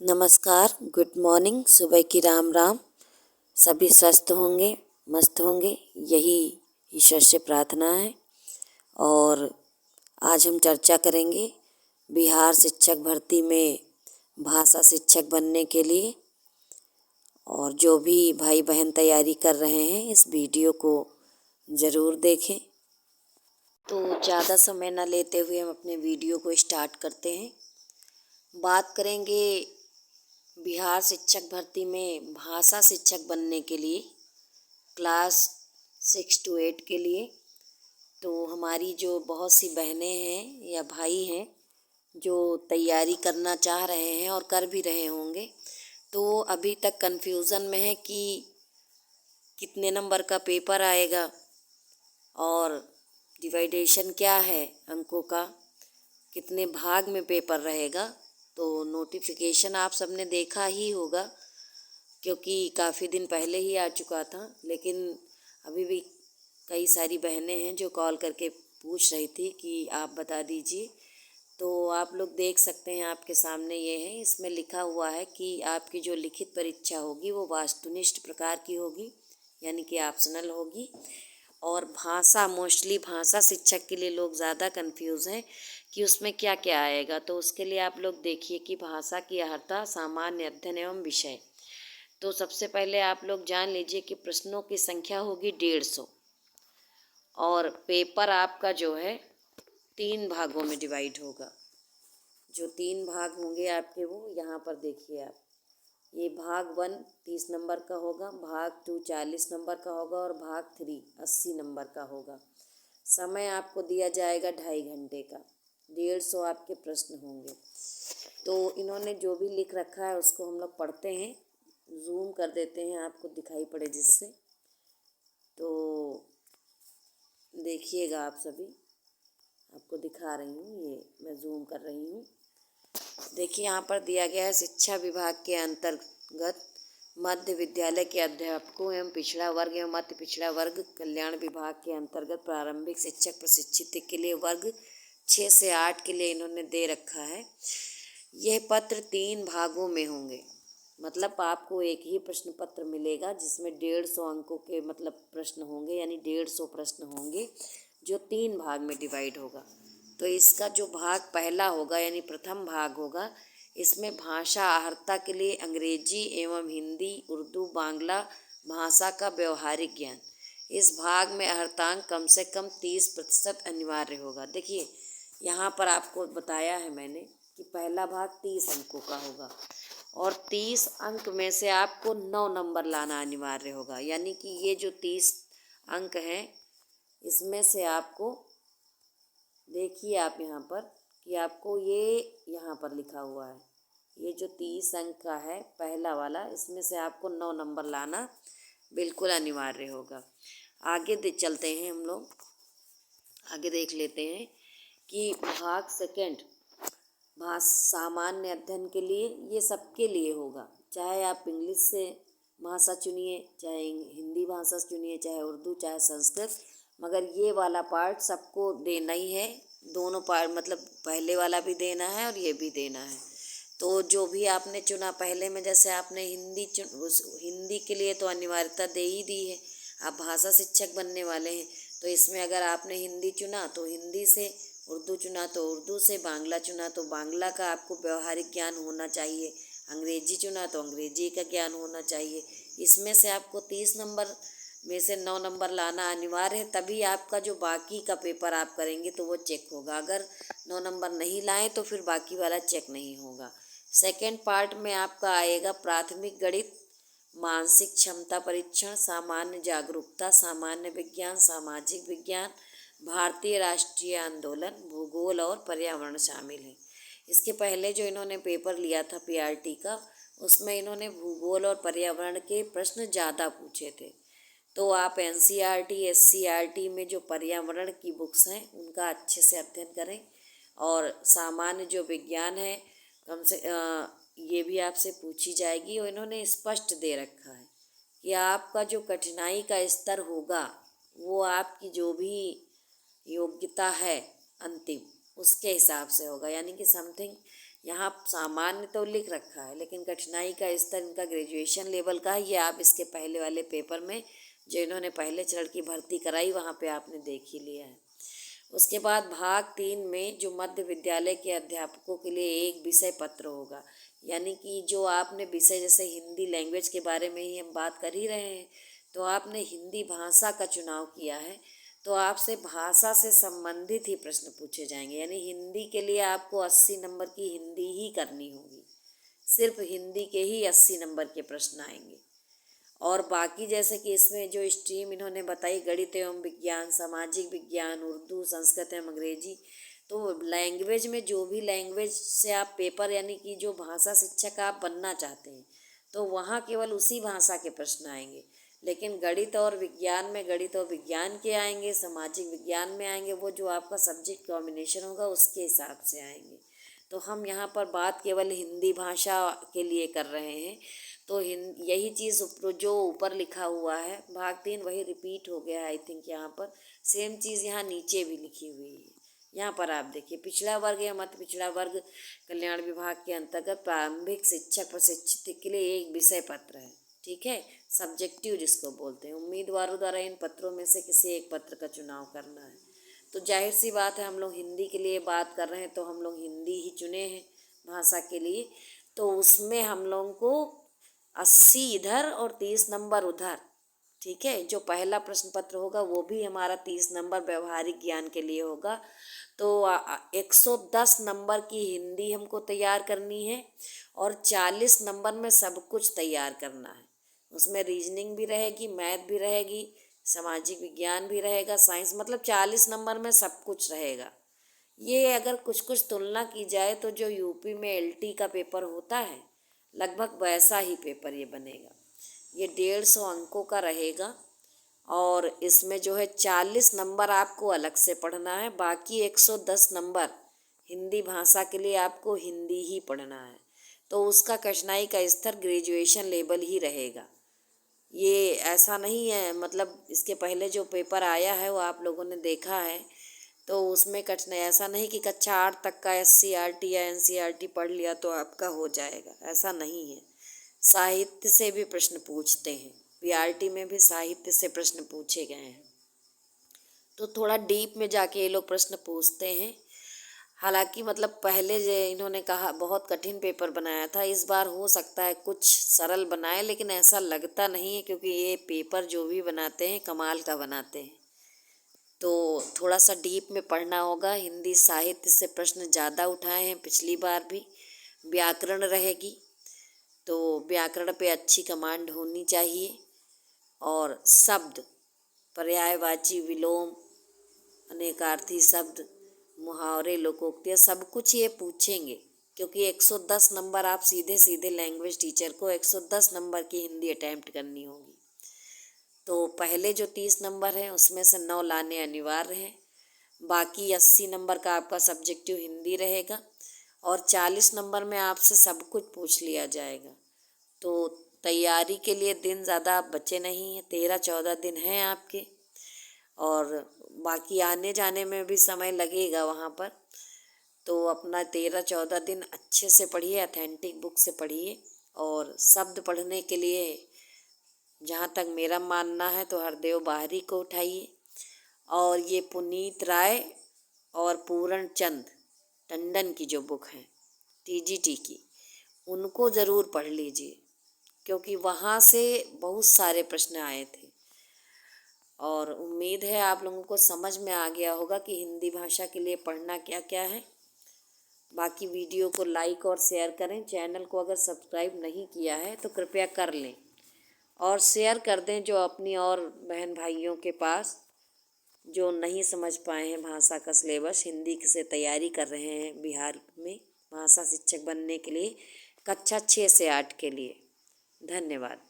नमस्कार, good morning, सुबह की राम राम। सभी स्वस्थ होंगे, मस्त होंगे, यही ईश्वर से प्रार्थना है। और आज हम चर्चा करेंगे बिहार शिक्षक भर्ती में भाषा शिक्षक बनने के लिए। और जो भी भाई बहन तैयारी कर रहे हैं इस वीडियो को ज़रूर देखें। तो ज़्यादा समय न लेते हुए हम अपने वीडियो को स्टार्ट करते हैं। बात करेंगे बिहार शिक्षक भर्ती में भाषा शिक्षक बनने के लिए क्लास 6 to 8 के लिए। तो हमारी जो बहुत सी बहनें हैं या भाई हैं जो तैयारी करना चाह रहे हैं और कर भी रहे होंगे, तो अभी तक कन्फ्यूज़न में है कि कितने नंबर का पेपर आएगा और डिवाइडेशन क्या है अंकों का, कितने भाग में पेपर रहेगा। तो नोटिफिकेशन आप सबने देखा ही होगा क्योंकि काफ़ी दिन पहले ही आ चुका था, लेकिन अभी भी कई सारी बहनें हैं जो कॉल करके पूछ रही थी कि आप बता दीजिए। तो आप लोग देख सकते हैं, आपके सामने ये है, इसमें लिखा हुआ है कि आपकी जो लिखित परीक्षा होगी वो वस्तुनिष्ठ प्रकार की होगी, यानी कि ऑप्शनल होगी। और भाषा, मोस्टली भाषा शिक्षक के लिए लोग ज़्यादा कंफ्यूज हैं कि उसमें क्या क्या आएगा। तो उसके लिए आप लोग देखिए कि भाषा की अर्हता, सामान्य अध्ययन एवं विषय। तो सबसे पहले आप लोग जान लीजिए कि प्रश्नों की संख्या होगी 150 और पेपर आपका जो है 3 भागों में डिवाइड होगा। जो 3 भाग होंगे आपके वो यहाँ पर देखिए आप। ये भाग 1 30 नंबर का होगा, भाग 2 40 नंबर का होगा और भाग 3 80 नंबर का होगा। समय आपको दिया जाएगा 2.5 घंटे का। 150 आपके प्रश्न होंगे। तो इन्होंने जो भी लिख रखा है उसको हम लोग पढ़ते हैं, जूम कर देते हैं आपको दिखाई पड़े जिससे। तो देखिएगा आप सभी, आपको दिखा रही हूँ, ये मैं जूम कर रही हूँ। देखिए यहाँ पर दिया गया है शिक्षा विभाग के अंतर्गत मध्य विद्यालय के अध्यापकों एवं पिछड़ा वर्ग एवं अति पिछड़ा वर्ग कल्याण विभाग के अंतर्गत प्रारंभिक शिक्षक प्रशिक्षित के लिए वर्ग 6 से 8 के लिए इन्होंने दे रखा है। यह पत्र 3 भागों में होंगे, मतलब आपको एक ही प्रश्न पत्र मिलेगा जिसमें 150 अंकों के मतलब प्रश्न होंगे, यानी 150 प्रश्न होंगे जो 3 भाग में डिवाइड होगा। तो इसका जो भाग पहला होगा यानी प्रथम भाग होगा, इसमें भाषा अर्हता के लिए अंग्रेजी एवं हिंदी, उर्दू, बांग्ला भाषा का व्यवहारिक ज्ञान। इस भाग में अर्हतांक कम से कम 30% अनिवार्य होगा। देखिए यहाँ पर आपको बताया है मैंने कि पहला भाग 30 अंकों का होगा और 30 अंक में से आपको 9 नंबर लाना अनिवार्य होगा, यानी कि ये जो 30 अंक हैं इसमें से आपको, देखिए आप यहाँ पर कि आपको ये यहाँ पर लिखा हुआ है, ये जो 30 अंक का है पहला वाला, इसमें से आपको 9 नंबर लाना बिल्कुल अनिवार्य होगा। आगे चलते हैं हम लोग, आगे देख लेते हैं कि भाग सेकंड सामान्य अध्ययन के लिए ये सबके लिए होगा। चाहे आप इंग्लिश से भाषा चुनिए, चाहे हिंदी भाषा चुनिए, चाहे उर्दू, चाहे संस्कृत, मगर ये वाला पार्ट सबको देना ही है। दोनों पार्ट मतलब पहले वाला भी देना है और ये भी देना है। तो जो भी आपने चुना पहले में, जैसे आपने हिंदी के लिए तो अनिवार्यता दे ही दी है, आप भाषा शिक्षक बनने वाले हैं। तो इसमें अगर आपने हिंदी चुना तो हिंदी से, उर्दू चुना तो उर्दू से, बांग्ला चुना तो बांग्ला का आपको व्यवहारिक ज्ञान होना चाहिए, अंग्रेजी चुना तो अंग्रेजी का ज्ञान होना चाहिए। इसमें से आपको 30 नंबर में से 9 नंबर लाना अनिवार्य है, तभी आपका जो बाकी का पेपर आप करेंगे तो वो चेक होगा। अगर 9 नंबर नहीं लाएं तो फिर बाकी वाला चेक नहीं होगा। सेकेंड पार्ट में आपका आएगा प्राथमिक गणित, मानसिक क्षमता परीक्षण, सामान्य जागरूकता, सामान्य विज्ञान, सामाजिक विज्ञान, भारतीय राष्ट्रीय आंदोलन, भूगोल और पर्यावरण शामिल है। इसके पहले जो इन्होंने पेपर लिया था पीआरटी का, उसमें इन्होंने भूगोल और पर्यावरण के प्रश्न ज़्यादा पूछे थे। तो आप एनसीईआरटी, एससीईआरटी में जो पर्यावरण की बुक्स हैं उनका अच्छे से अध्ययन करें। और सामान्य जो विज्ञान है कम से ये भी आपसे पूछी जाएगी, और इन्होंने स्पष्ट दे रखा है कि आपका जो कठिनाई का स्तर होगा वो आपकी जो भी योग्यता है अंतिम उसके हिसाब से होगा, यानी कि समथिंग यहाँ सामान्य तो लिख रखा है, लेकिन कठिनाई का स्तर इनका ग्रेजुएशन लेवल का है। ये आप इसके पहले वाले पेपर में जो इन्होंने पहले चरण की भर्ती कराई वहाँ पे आपने देख ही लिया है। उसके बाद भाग 3 में जो मध्य विद्यालय के अध्यापकों के लिए एक विषय पत्र होगा, यानी कि जो आपने विषय जैसे हिंदी लैंग्वेज के बारे में ही हम बात कर ही रहे हैं, तो आपने हिंदी भाषा का चुनाव किया है, तो आपसे भाषा से संबंधित ही प्रश्न पूछे जाएंगे। यानी हिंदी के लिए आपको 80 नंबर की हिंदी ही करनी होगी, सिर्फ हिंदी के ही 80 नंबर के प्रश्न आएंगे। और बाकी जैसे कि इसमें जो स्ट्रीम इन्होंने बताई, गणित एवं विज्ञान, सामाजिक विज्ञान, उर्दू, संस्कृत एवं अंग्रेजी, तो लैंग्वेज में जो भी लैंग्वेज से आप पेपर यानी कि जो भाषा शिक्षक आप बनना चाहते हैं, तो वहाँ केवल उसी भाषा के प्रश्न आएंगे। लेकिन गणित और विज्ञान में गणित और विज्ञान के आएंगे, सामाजिक विज्ञान में आएंगे, वो जो आपका सब्जेक्ट कॉम्बिनेशन होगा उसके हिसाब से आएंगे। तो हम यहाँ पर बात केवल हिंदी भाषा के लिए कर रहे हैं। तो यही चीज़ जो ऊपर लिखा हुआ है भाग 3 वही रिपीट हो गया है। आई थिंक यहाँ पर सेम चीज़ यहाँ नीचे भी लिखी हुई है। यहाँ पर आप देखिए, पिछड़ा वर्ग या मत पिछड़ा वर्ग कल्याण विभाग के अंतर्गत प्रारंभिक शिक्षक प्रशिक्षित के लिए एक विषय पत्र है, ठीक है, सब्जेक्टिव जिसको बोलते हैं। उम्मीदवारों द्वारा इन पत्रों में से किसी एक पत्र का चुनाव करना है। तो जाहिर सी बात है, हम लोग हिंदी के लिए बात कर रहे हैं तो हम लोग हिंदी ही चुने हैं भाषा के लिए। तो उसमें हम लोगों को 80 इधर और 30 नंबर उधर, ठीक है। जो पहला प्रश्न पत्र होगा वो भी हमारा 30 नंबर व्यवहारिक ज्ञान के लिए होगा। तो 110 नंबर की हिंदी हमको तैयार करनी है और 40 नंबर में सब कुछ तैयार करना है। उसमें रीजनिंग भी रहेगी, मैथ भी रहेगी, सामाजिक विज्ञान भी रहेगा, साइंस, मतलब 40 नंबर में सब कुछ रहेगा। ये अगर कुछ कुछ तुलना की जाए तो जो यूपी में एलटी का पेपर होता है लगभग वैसा ही पेपर ये बनेगा। ये 150 अंकों का रहेगा और इसमें जो है 40 नंबर आपको अलग से पढ़ना है, बाकी 110 नंबर हिंदी भाषा के लिए आपको हिंदी ही पढ़ना है। तो उसका कठिनाई का स्तर ग्रेजुएशन लेवल ही रहेगा। ये ऐसा नहीं है, मतलब इसके पहले जो पेपर आया है वो आप लोगों ने देखा है, तो उसमें कठिनाई ऐसा नहीं कि कक्षा 8 तक का SCRT या NCERT पढ़ लिया तो आपका हो जाएगा, ऐसा नहीं है। साहित्य से भी प्रश्न पूछते हैं, PRT में भी साहित्य से प्रश्न पूछे गए हैं। तो थोड़ा डीप में जाके ये लोग प्रश्न पूछते हैं। हालांकि मतलब पहले जो इन्होंने कहा बहुत कठिन पेपर बनाया था, इस बार हो सकता है कुछ सरल बनाए, लेकिन ऐसा लगता नहीं है क्योंकि ये पेपर जो भी बनाते हैं कमाल का बनाते हैं। तो थोड़ा सा डीप में पढ़ना होगा। हिंदी साहित्य से प्रश्न ज़्यादा उठाए हैं पिछली बार भी। व्याकरण रहेगी, तो व्याकरण पे अच्छी कमांड होनी चाहिए। और शब्द, पर्यायवाची, विलोम, अनेकार्थी शब्द, मुहावरे, लोकोक्तियाँ, सब कुछ ये पूछेंगे क्योंकि 110 नंबर आप सीधे सीधे लैंग्वेज टीचर को 110 नंबर की हिंदी अटैम्प्ट करनी होगी। तो पहले जो 30 नंबर हैं उसमें से 9 लाने अनिवार्य हैं। बाकी 80 नंबर का आपका सब्जेक्टिव हिंदी रहेगा और 40 नंबर में आपसे सब कुछ पूछ लिया जाएगा। तो तैयारी के लिए दिन ज़्यादा आप बचे नहीं हैं, 13-14 दिन हैं आपके, और बाकी आने जाने में भी समय लगेगा वहाँ पर। तो अपना 13-14 दिन अच्छे से पढ़िए, ऑथेंटिक बुक से पढ़िए। और शब्द पढ़ने के लिए जहाँ तक मेरा मानना है तो हरदेव बाहरी को उठाइए, और ये पुनीत राय और पूरण चंद टंडन की जो बुक है TGT की, उनको ज़रूर पढ़ लीजिए क्योंकि वहाँ से बहुत सारे प्रश्न आए थे। और उम्मीद है आप लोगों को समझ में आ गया होगा कि हिंदी भाषा के लिए पढ़ना क्या क्या है। बाकी वीडियो को लाइक और शेयर करें। चैनल को अगर सब्सक्राइब नहीं किया है तो कृपया कर लें और शेयर कर दें जो अपनी और बहन भाइयों के पास जो नहीं समझ पाए हैं भाषा का सिलेबस, हिंदी से तैयारी कर रहे हैं बिहार में भाषा शिक्षक बनने के लिए कक्षा 6 से 8 के लिए। धन्यवाद।